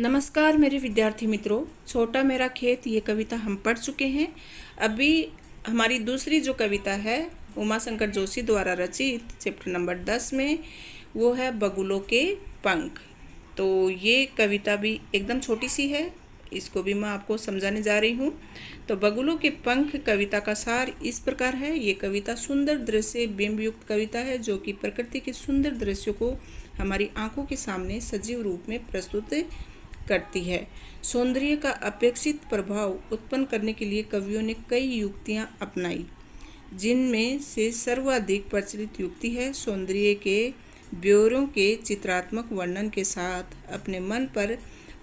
नमस्कार मेरे विद्यार्थी मित्रों, छोटा मेरा खेत ये कविता हम पढ़ चुके हैं। अभी हमारी दूसरी जो कविता है उमा शंकर जोशी द्वारा रचित चैप्टर नंबर 10 में वो है बगुलों के पंख। तो ये कविता भी एकदम छोटी सी है, इसको भी मैं आपको समझाने जा रही हूँ। तो बगुलों के पंख कविता का सार इस प्रकार है। ये कविता सुंदर दृश्य बिंब युक्त कविता है जो कि प्रकृति के सुंदर दृश्यों को हमारी आंखों के सामने सजीव रूप में प्रस्तुत करती है। सौंदर्य का अपेक्षित प्रभाव उत्पन्न करने के लिए कवियों ने कई युक्तियां अपनाई, जिनमें से सर्वाधिक प्रचलित युक्ति है सौंदर्य के ब्योरों के चित्रात्मक वर्णन के साथ अपने मन पर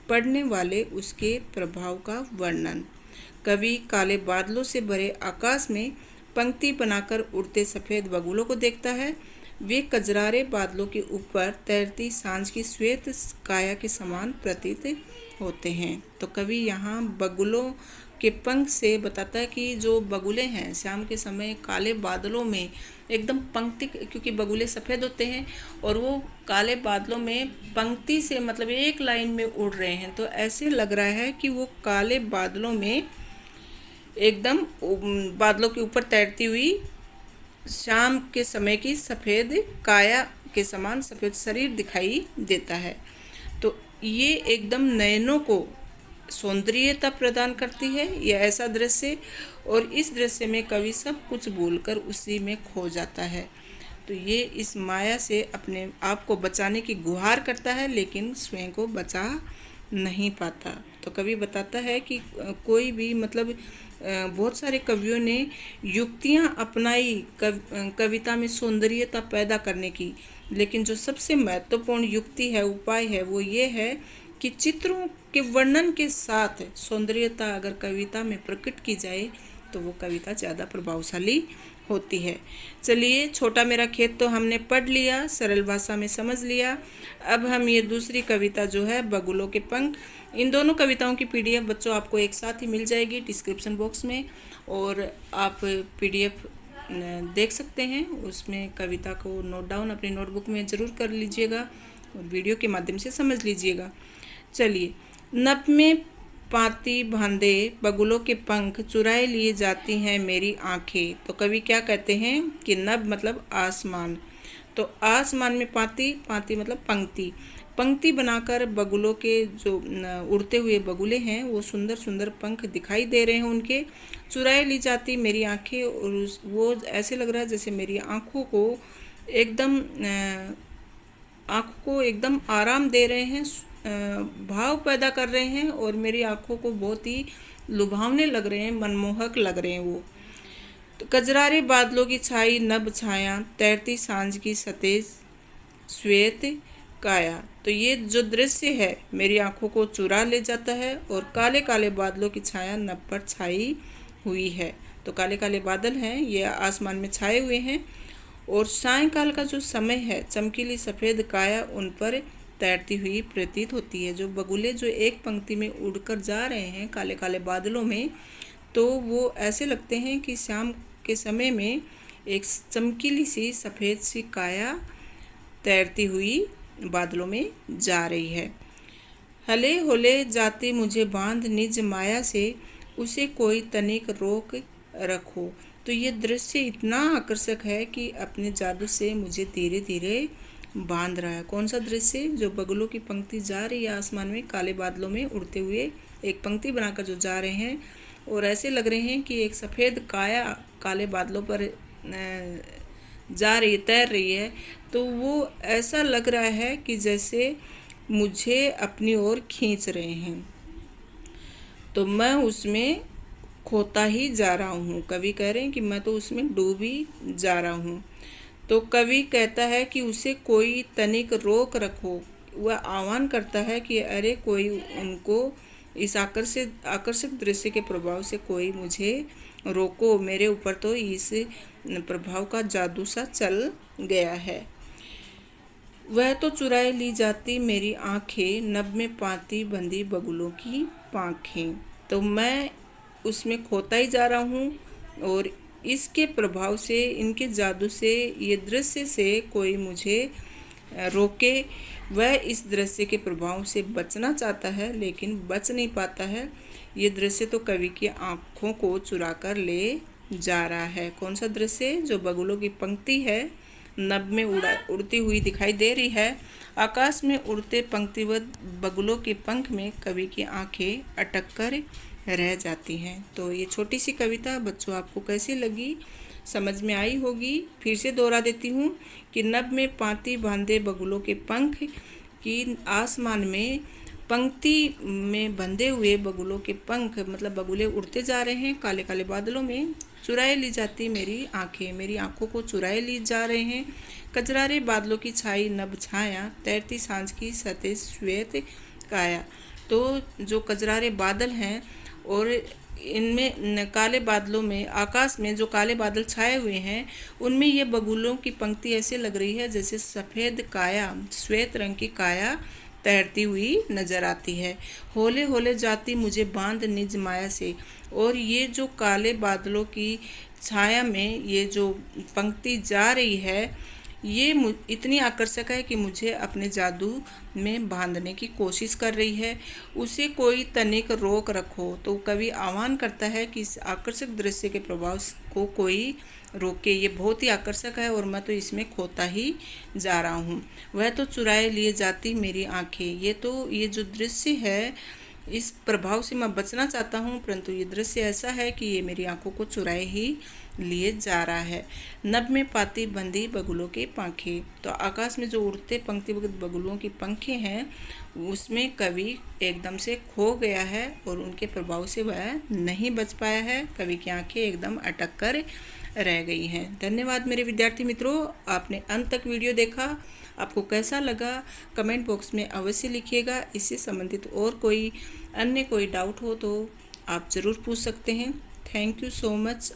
पड़ने वाले उसके प्रभाव का वर्णन। कवि काले बादलों से भरे आकाश में पंक्ति बनाकर उड़ते सफ़ेद बगुलों को देखता है। वे कजरारे बादलों के ऊपर तैरती सांझ की श्वेत काया के समान प्रतीत होते हैं। तो कवि यहाँ बगुलों के पंख से बताता है कि जो बगुले हैं शाम के समय काले बादलों में एकदम पंक्ति, क्योंकि बगुले सफ़ेद होते हैं और वो काले बादलों में पंक्ति से मतलब एक लाइन में उड़ रहे हैं, तो ऐसे लग रहा है कि वो काले बादलों में एकदम बादलों के ऊपर तैरती हुई शाम के समय की सफ़ेद काया के समान सफ़ेद शरीर दिखाई देता है। तो ये एकदम नयनों को सौंदर्यता प्रदान करती है यह ऐसा दृश्य, और इस दृश्य में कवि सब कुछ बोलकर उसी में खो जाता है। तो ये इस माया से अपने आप को बचाने की गुहार करता है, लेकिन स्वयं को बचा नहीं पाता। तो कवि बताता है कि कोई भी मतलब बहुत सारे कवियों ने युक्तियां अपनाई कविता में सौंदर्यता पैदा करने की, लेकिन जो सबसे महत्वपूर्ण युक्ति है, उपाय है, वो ये है कि चित्रों के वर्णन के साथ सौंदर्यता अगर कविता में प्रकट की जाए तो वो कविता ज़्यादा प्रभावशाली होती है। चलिए, छोटा मेरा खेत तो हमने पढ़ लिया, सरल भाषा में समझ लिया। अब हम ये दूसरी कविता जो है बगुलों के पंख, इन दोनों कविताओं की पीडीएफ बच्चों आपको एक साथ ही मिल जाएगी डिस्क्रिप्शन बॉक्स में, और आप पीडीएफ देख सकते हैं। उसमें कविता को नोट डाउन अपनी नोटबुक में ज़रूर कर लीजिएगा और वीडियो के माध्यम से समझ लीजिएगा। चलिए, नभ में पाती बांधे बगुलों के पंख चुराए लिए जाती हैं मेरी आंखें। तो कवि क्या कहते हैं कि नभ मतलब आसमान, तो आसमान में पाती, पाती मतलब पंक्ति, पंक्ति बनाकर बगुलों के जो उड़ते हुए बगुले हैं वो सुंदर सुंदर पंख दिखाई दे रहे हैं उनके, चुराए ली जाती मेरी आंखें, और वो ऐसे लग रहा है जैसे मेरी आंखों को एकदम आराम दे रहे हैं, भाव पैदा कर रहे हैं, और मेरी आंखों को बहुत ही लुभावने लग रहे हैं, मनमोहक लग रहे हैं वो। तो कजरारे बादलों की छाई नभ छाया तैरती सांझ की सतेज श्वेत काया। तो ये जो दृश्य है मेरी आंखों को चुरा ले जाता है, और काले काले बादलों की छाया नभ पर छाई हुई है। तो काले काले बादल हैं, ये आसमान में छाए हुए हैं, और सायंकाल का जो समय है चमकीली सफ़ेद काया उन पर तैरती हुई प्रतीत होती है। जो बगुले जो एक पंक्ति में उड़कर जा रहे हैं काले काले बादलों में, तो वो ऐसे लगते हैं कि शाम के समय में एक चमकीली सी सफ़ेद सी काया तैरती हुई बादलों में जा रही है। हले होले जाती मुझे बांध निज माया से उसे कोई तनिक रोक रखो। तो ये दृश्य इतना आकर्षक है कि अपने जादू से मुझे धीरे धीरे बांध रहा है। कौन सा दृश्य? जो बगुलों की पंक्ति जा रही है आसमान में काले बादलों में उड़ते हुए, एक पंक्ति बनाकर जो जा रहे हैं, और ऐसे लग रहे हैं कि एक सफ़ेद काया काले बादलों पर जा रही है, तैर रही है। तो वो ऐसा लग रहा है कि जैसे मुझे अपनी ओर खींच रहे हैं, तो मैं उसमें खोता ही जा रहा हूँ। कवि कह रहे हैं कि मैं तो उसमें डूबी जा रहा हूँ। तो कवि कहता है कि उसे कोई तनिक रोक रखो, वह आह्वान करता है कि अरे कोई उनको इस आकर्षक दृश्य के प्रभाव से कोई मुझे रोको, मेरे ऊपर तो इस प्रभाव का जादू सा चल गया है। वह तो चुराए ली जाती मेरी आंखें नभ में पाती बंधी बगुलों की पाँखें। तो मैं उसमें खोता ही जा रहा हूँ, और इसके प्रभाव से, इनके जादू से, ये दृश्य से कोई मुझे रोके। वह इस दृश्य के प्रभाव से बचना चाहता है लेकिन बच नहीं पाता है। ये दृश्य तो कवि की आंखों को चुरा कर ले जा रहा है। कौन सा दृश्य? जो बगुलों की पंक्ति है, नभ में उड़ती हुई दिखाई दे रही है। आकाश में उड़ते पंक्तिबद्ध बगुलों के पंख में कवि की आंखें अटक कर रह जाती हैं। तो ये छोटी सी कविता बच्चों आपको कैसी लगी, समझ में आई होगी। फिर से दोहरा देती हूँ कि नभ में पाती बांधे बगुलों के पंख की आसमान में पंक्ति में बंधे हुए बगुलों के पंख, मतलब बगुले उड़ते जा रहे हैं काले काले बादलों में। चुराए ली जाती मेरी आंखें, मेरी आंखों को चुराए ली जा रहे हैं। कजरारे बादलों की छाई नभ छाया, तैरती सांझ की सतह श्वेत काया। तो जो कजरारे बादल हैं और इनमें काले बादलों में, आकाश में जो काले बादल छाए हुए हैं, उनमें ये बगुलों की पंक्ति ऐसे लग रही है जैसे सफ़ेद काया, श्वेत रंग की काया तैरती हुई नजर आती है। होले होले जाती मुझे बांध निज माया से। और ये जो काले बादलों की छाया में ये जो पंक्ति जा रही है, ये इतनी आकर्षक है कि मुझे अपने जादू में बांधने की कोशिश कर रही है। उसे कोई तनिक रोक रखो। तो कवि आह्वान करता है कि इस आकर्षक दृश्य के प्रभाव को कोई रोके। ये बहुत ही आकर्षक है और मैं तो इसमें खोता ही जा रहा हूँ। वह तो चुराए लिए जाती मेरी आंखें। ये जो दृश्य है, इस प्रभाव से मैं बचना चाहता हूँ, परंतु ये दृश्य ऐसा है कि ये मेरी आंखों को चुराए ही लिए जा रहा है। नभ में पाती बंधी बगुलों के पंखे। तो आकाश में जो उड़ते पंक्तिबद्ध बगुलों की पंखें हैं, उसमें कवि एकदम से खो गया है और उनके प्रभाव से वह नहीं बच पाया है। कवि की आंखें एकदम अटक कर रह गई हैं। धन्यवाद मेरे विद्यार्थी मित्रों, आपने अंत तक वीडियो देखा। आपको कैसा लगा कमेंट बॉक्स में अवश्य लिखिएगा। इससे संबंधित और कोई डाउट हो तो आप ज़रूर पूछ सकते हैं। Thank you so much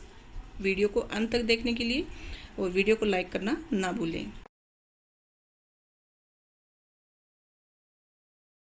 video को अंत तक देखने के लिए, और वीडियो को लाइक करना ना भूलें।